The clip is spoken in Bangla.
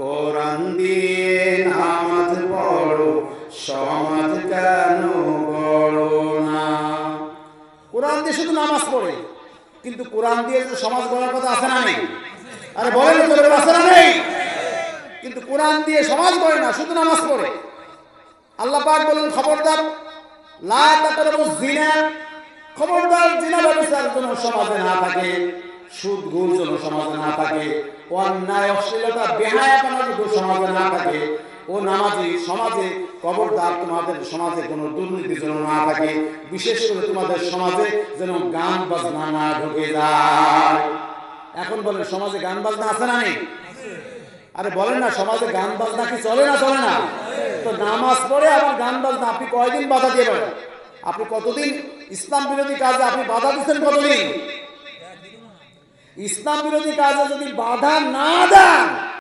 কোরআন দিয়ে নামাজ পড়ো, সমাজ কেন গড়ো না। কোরআন দিয়ে শুধু নামাজ পড়ে, কিন্তু কোরআন দিয়ে সমাজ গড়ার কথা আছে না নেই? আরে বলেন তো, আছে না নেই? কিন্তু কোরআন দিয়ে সমাজ গড়ে না, শুধু নামাজ পড়ে। আল্লাহ পাক বলেন, খবরদার লা তাকরাবুজ জিনা, খবরদার জিনা ব্যবচার যেন সমাজে না থাকে, সুদ ঘুষ যেন সমাজে না থাকে, অন্যায় অশ্লীলতা বেহায়াপনা যেন সমাজে না থাকে। ও নামাজি সমাজে খবরদার তোমাদের সমাজে কোনো দুর্নীতি যেন না থাকে, বিশেষ করে তোমাদের সমাজে যেন গান বাজনা না ঢুকে যায়। এখন বলেন সমাজে গান বাজনা আছে না নেই? আরে বলেন না, সমাজে গান বাজনা কি চলে না? চলে না? তো নামাজ পড়ে আবার গান বাজনা আপনি কয়দিন বাধা দিয়ে পারেন? আপনি কতদিন ইসলাম বিরোধী কাজে আপনি বাধা দিচ্ছেন? কতদিন? ইসলাম বিরোধী কাজে যদি বাধা না দেন,